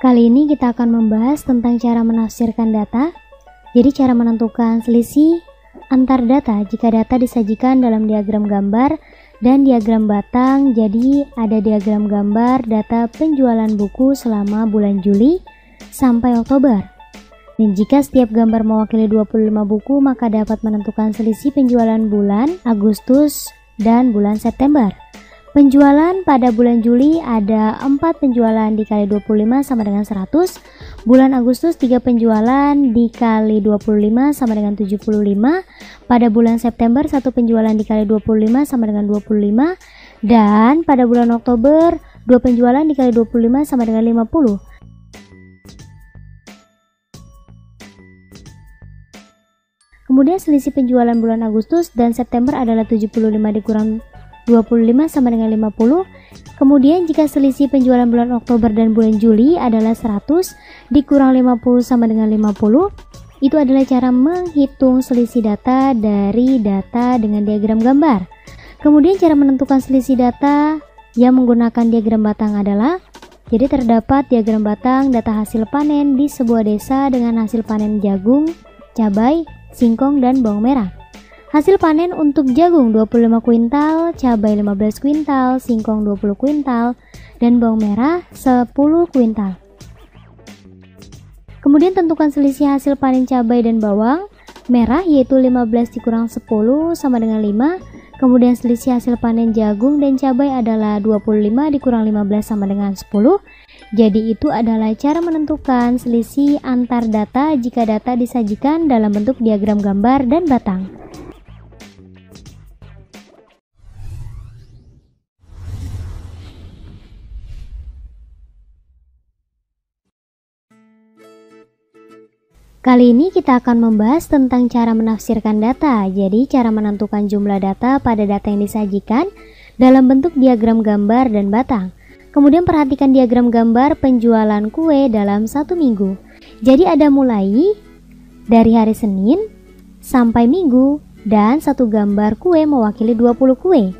Kali ini kita akan membahas tentang cara menafsirkan data. Jadi cara menentukan selisih antar data jika data disajikan dalam diagram gambar dan diagram batang. Jadi ada diagram gambar data penjualan buku selama bulan Juli sampai Oktober. Dan jika setiap gambar mewakili 25 buku, maka dapat menentukan selisih penjualan bulan Agustus dan bulan September. Penjualan pada bulan Juli ada 4 penjualan dikali 25 sama dengan 100. Bulan Agustus 3 penjualan dikali 25 sama dengan 75. Pada bulan September 1 penjualan dikali 25 sama dengan 25. Dan pada bulan Oktober 2 penjualan dikali 25 sama dengan 50. Kemudian selisih penjualan bulan Agustus dan September adalah 75 dikurang 25 sama dengan 50. Kemudian jika selisih penjualan bulan Oktober dan bulan Juli adalah 100 dikurang 50 sama dengan 50, itu adalah cara menghitung selisih data dari data dengan diagram gambar. Kemudian cara menentukan selisih data yang menggunakan diagram batang adalah, jadi terdapat diagram batang data hasil panen di sebuah desa dengan hasil panen jagung, cabai, singkong, dan bawang merah. Hasil panen untuk jagung 25 kuintal, cabai 15 kuintal, singkong 20 kuintal, dan bawang merah 10 kuintal. Kemudian tentukan selisih hasil panen cabai dan bawang merah, yaitu 15 dikurang 10 sama dengan 5. Kemudian selisih hasil panen jagung dan cabai adalah 25 dikurang 15 sama dengan 10. Jadi itu adalah cara menentukan selisih antar data jika data disajikan dalam bentuk diagram gambar dan batang. Kali ini kita akan membahas tentang cara menafsirkan data. Jadi cara menentukan jumlah data pada data yang disajikan dalam bentuk diagram gambar dan batang. Kemudian perhatikan diagram gambar penjualan kue dalam 1 minggu. Jadi ada mulai dari hari Senin sampai Minggu dan 1 gambar kue mewakili 20 kue.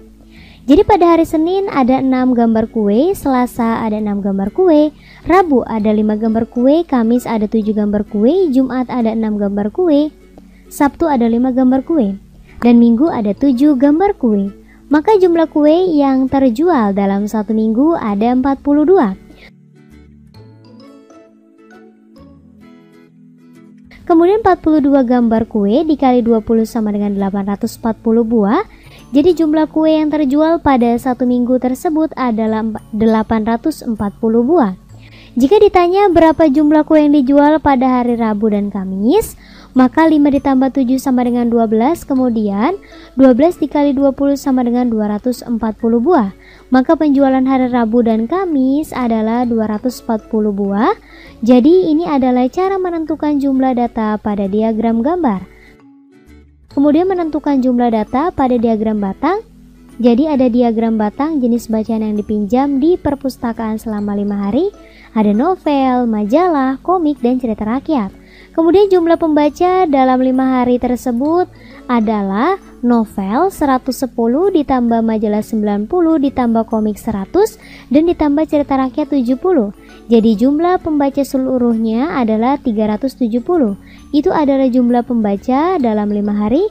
Jadi pada hari Senin ada 6 gambar kue, Selasa ada 6 gambar kue, Rabu ada 5 gambar kue, Kamis ada 7 gambar kue, Jumat ada 6 gambar kue, Sabtu ada 5 gambar kue, dan Minggu ada 7 gambar kue. Maka jumlah kue yang terjual dalam 1 minggu ada 42. Kemudian 42 gambar kue dikali 20 sama dengan 840 buah. Jadi jumlah kue yang terjual pada 1 minggu tersebut adalah 840 buah. Jika ditanya berapa jumlah kue yang dijual pada hari Rabu dan Kamis, maka 5 ditambah 7 sama dengan 12, kemudian 12 dikali 20 sama dengan 240 buah. Maka penjualan hari Rabu dan Kamis adalah 240 buah. Jadi ini adalah cara menentukan jumlah data pada diagram gambar. Kemudian menentukan jumlah data pada diagram batang. Jadi ada diagram batang jenis bacaan yang dipinjam di perpustakaan selama 5 hari. Ada novel, majalah, komik, dan cerita rakyat. Kemudian jumlah pembaca dalam 5 hari tersebut adalah novel 110 ditambah majalah 90 ditambah komik 100 dan ditambah cerita rakyat 70. Jadi jumlah pembaca seluruhnya adalah 370. Itu adalah jumlah pembaca dalam 5 hari.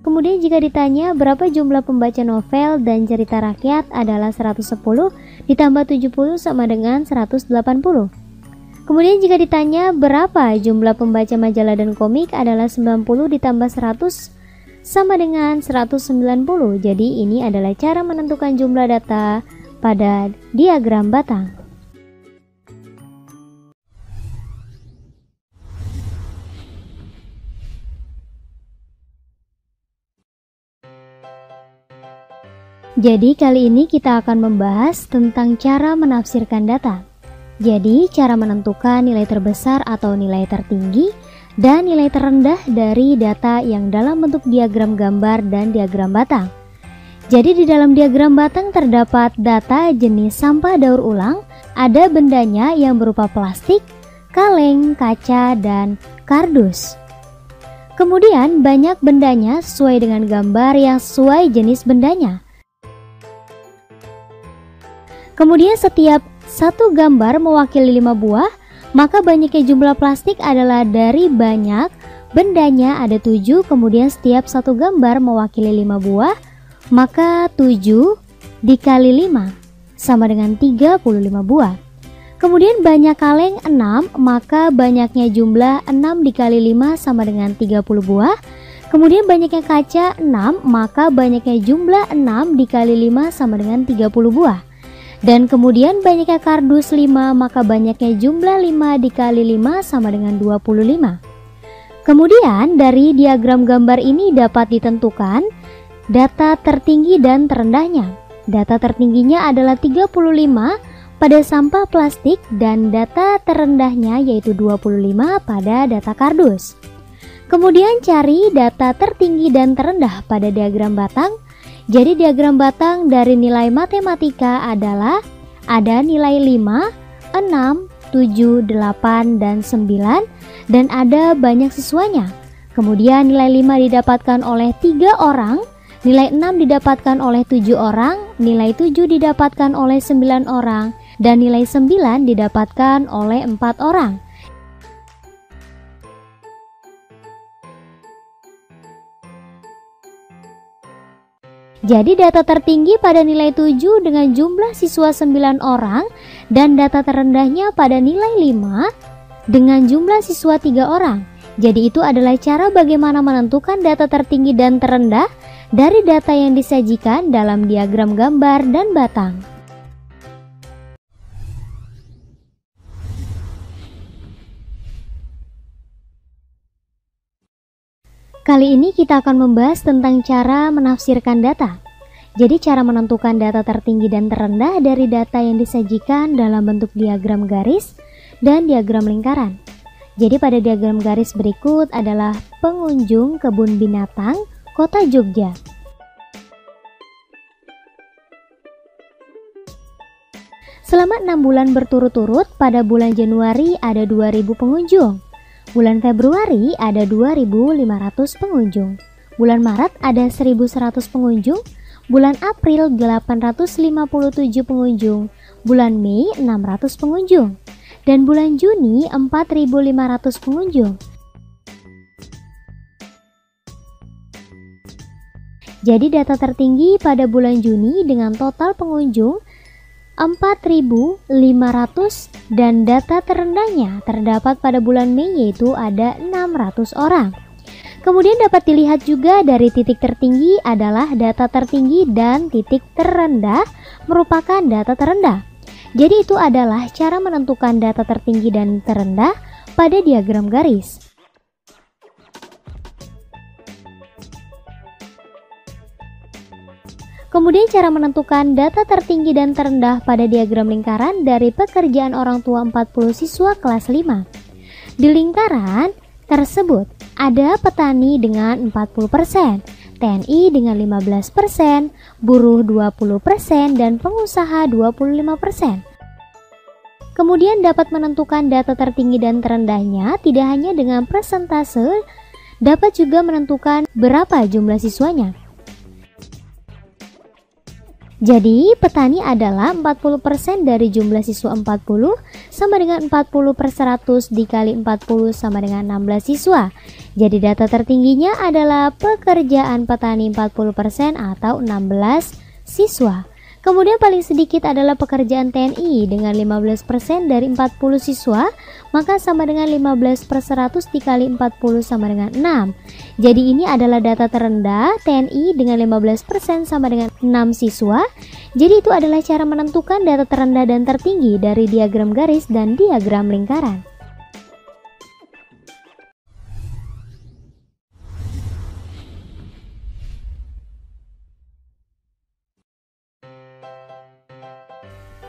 Kemudian jika ditanya berapa jumlah pembaca novel dan cerita rakyat adalah 110 ditambah 70 sama dengan 180. Kemudian jika ditanya berapa jumlah pembaca majalah dan komik adalah 90 ditambah 100 sama dengan 190. Jadi ini adalah cara menentukan jumlah data pada diagram batang. Jadi kali ini kita akan membahas tentang cara menafsirkan data. Jadi cara menentukan nilai terbesar atau nilai tertinggi dan nilai terendah dari data yang dalam bentuk diagram gambar dan diagram batang. Jadi di dalam diagram batang terdapat data jenis sampah daur ulang, ada bendanya yang berupa plastik, kaleng, kaca, dan kardus. Kemudian banyak bendanya sesuai dengan gambar yang sesuai jenis bendanya. Kemudian setiap satu gambar mewakili 5 buah, maka banyaknya jumlah plastik adalah dari banyak bendanya ada 7, kemudian setiap satu gambar mewakili 5 buah, maka 7 dikali 5 sama dengan 35 buah. Kemudian banyak kaleng 6, maka banyaknya jumlah 6 dikali 5 sama dengan 30 buah. Kemudian banyaknya kaca 6, maka banyaknya jumlah 6 dikali 5 sama dengan 30 buah. Dan kemudian banyaknya kardus 5, maka banyaknya jumlah 5 dikali 5 sama dengan 25. Kemudian dari diagram gambar ini dapat ditentukan data tertinggi dan terendahnya. Data tertingginya adalah 35 pada sampah plastik dan data terendahnya yaitu 25 pada data kardus. Kemudian cari data tertinggi dan terendah pada diagram batang. Jadi diagram batang dari nilai matematika adalah ada nilai 5, 6, 7, 8, dan 9 dan ada banyak siswanya. Kemudian nilai 5 didapatkan oleh 3 orang, nilai 6 didapatkan oleh 7 orang, nilai 7 didapatkan oleh 9 orang, dan nilai 9 didapatkan oleh 4 orang. Jadi data tertinggi pada nilai 7 dengan jumlah siswa 9 orang dan data terendahnya pada nilai 5 dengan jumlah siswa 3 orang. Jadi itu adalah cara bagaimana menentukan data tertinggi dan terendah dari data yang disajikan dalam diagram gambar dan batang. Kali ini kita akan membahas tentang cara menafsirkan data. Jadi cara menentukan data tertinggi dan terendah dari data yang disajikan dalam bentuk diagram garis dan diagram lingkaran. Jadi pada diagram garis berikut adalah pengunjung kebun binatang Kota Jogja. Selama 6 bulan berturut-turut, pada bulan Januari ada 2.000 pengunjung. Bulan Februari ada 2.500 pengunjung. Bulan Maret ada 1.100 pengunjung. Bulan April 857 pengunjung. Bulan Mei 600 pengunjung. Dan bulan Juni 4.500 pengunjung. Jadi data tertinggi pada bulan Juni dengan total pengunjung 4.500 dan data terendahnya terdapat pada bulan Mei yaitu ada 600 orang. Kemudian dapat dilihat juga dari titik tertinggi adalah data tertinggi dan titik terendah merupakan data terendah. Jadi itu adalah cara menentukan data tertinggi dan terendah pada diagram garis. Kemudian cara menentukan data tertinggi dan terendah pada diagram lingkaran dari pekerjaan orang tua 40 siswa kelas 5. Di lingkaran tersebut ada petani dengan 40%, TNI dengan 15%, buruh 20%, dan pengusaha 25%. Kemudian dapat menentukan data tertinggi dan terendahnya tidak hanya dengan persentase, dapat juga menentukan berapa jumlah siswanya. Jadi petani adalah 40% dari jumlah siswa 40 sama dengan 40 per 100 dikali 40 sama dengan 16 siswa. Jadi data tertingginya adalah pekerjaan petani 40% atau 16 siswa. Kemudian paling sedikit adalah pekerjaan TNI dengan 15% dari 40 siswa, maka sama dengan 15 per 100 dikali 40 sama dengan 6. Jadi ini adalah data terendah TNI dengan 15% sama dengan 6 siswa. Jadi itu adalah cara menentukan data terendah dan tertinggi dari diagram garis dan diagram lingkaran.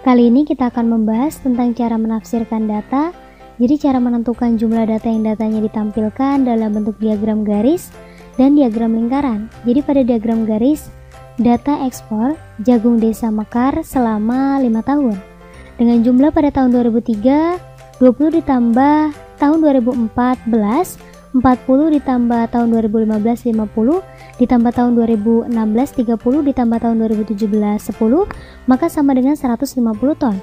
Kali ini kita akan membahas tentang cara menafsirkan data. Jadi cara menentukan jumlah data yang datanya ditampilkan dalam bentuk diagram garis dan diagram lingkaran. Jadi pada diagram garis, data ekspor jagung desa Mekar selama 5 tahun. Dengan jumlah pada tahun 2003, 20 ditambah tahun 2014, 40 ditambah tahun 2015 50, ditambah tahun 2016 30, ditambah tahun 2017 10, maka sama dengan 150 ton.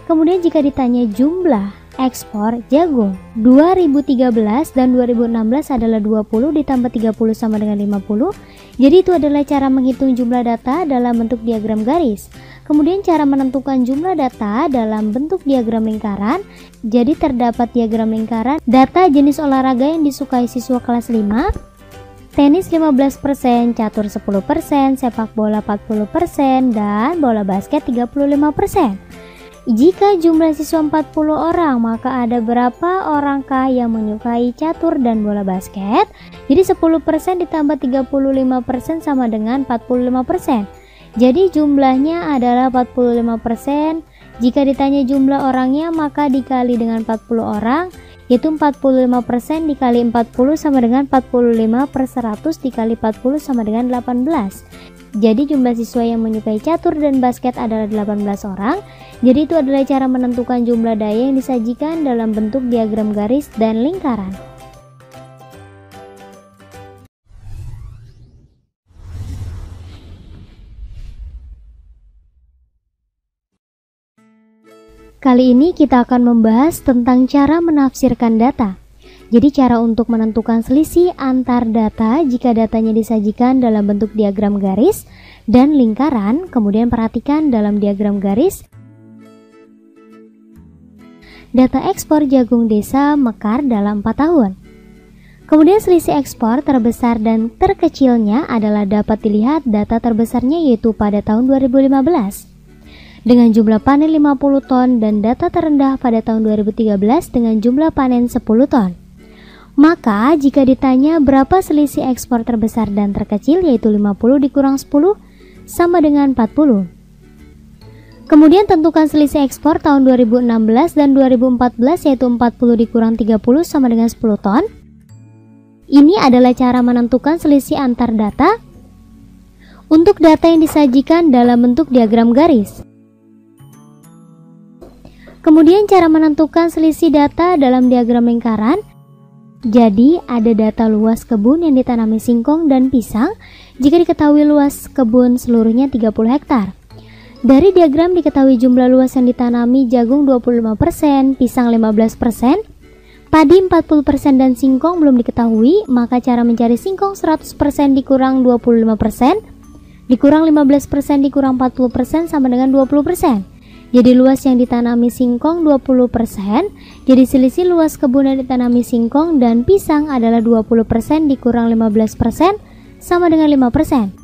Kemudian jika ditanya jumlah ekspor jagung 2013 dan 2016 adalah 20 ditambah 30 sama dengan 50. Jadi itu adalah cara menghitung jumlah data dalam bentuk diagram garis. Kemudian cara menentukan jumlah data dalam bentuk diagram lingkaran. Jadi terdapat diagram lingkaran data jenis olahraga yang disukai siswa kelas 5. Tenis 15%, catur 10%, sepak bola 40%, dan bola basket 35%. Jika jumlah siswa 40 orang, maka ada berapa orangkah yang menyukai catur dan bola basket? Jadi 10% ditambah 35% sama dengan 45%. Jadi jumlahnya adalah 45%. Jika ditanya jumlah orangnya, maka dikali dengan 40 orang, yaitu 45% dikali 40 sama dengan 45 per 100 dikali 40 sama dengan 18. Jadi jumlah siswa yang menyukai catur dan basket adalah 18 orang. Jadi itu adalah cara menentukan jumlah daya yang disajikan dalam bentuk diagram garis dan lingkaran. Kali ini kita akan membahas tentang cara menafsirkan data. Jadi cara untuk menentukan selisih antar data jika datanya disajikan dalam bentuk diagram garis dan lingkaran. Kemudian perhatikan dalam diagram garis data ekspor jagung desa Mekar dalam 4 tahun. Kemudian selisih ekspor terbesar dan terkecilnya adalah dapat dilihat data terbesarnya yaitu pada tahun 2015 dengan jumlah panen 50 ton dan data terendah pada tahun 2013 dengan jumlah panen 10 ton. Maka jika ditanya berapa selisih ekspor terbesar dan terkecil yaitu 50 dikurang 10 sama dengan 40. Kemudian tentukan selisih ekspor tahun 2016 dan 2014 yaitu 40 dikurang 30 sama dengan 10 ton. Ini adalah cara menentukan selisih antar data untuk data yang disajikan dalam bentuk diagram garis. Kemudian cara menentukan selisih data dalam diagram lingkaran. Jadi ada data luas kebun yang ditanami singkong dan pisang jika diketahui luas kebun seluruhnya 30 hektar. Dari diagram diketahui jumlah luas yang ditanami jagung 25%, pisang 15%, padi 40% dan singkong belum diketahui, maka cara mencari singkong 100% dikurang 25%, dikurang 15% dikurang 40% sama dengan 20%. Jadi luas yang ditanami singkong 20%, jadi selisih luas kebun yang ditanami singkong dan pisang adalah 20% dikurang 15% sama dengan 5%.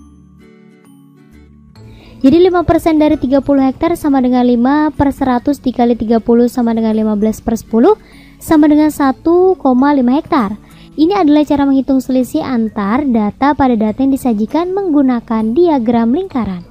Jadi 5% dari 30 hektar sama dengan 5 per 100 dikali 30 sama dengan 15 per 10 sama dengan 1,5 hektar. Ini adalah cara menghitung selisih antar data pada data yang disajikan menggunakan diagram lingkaran.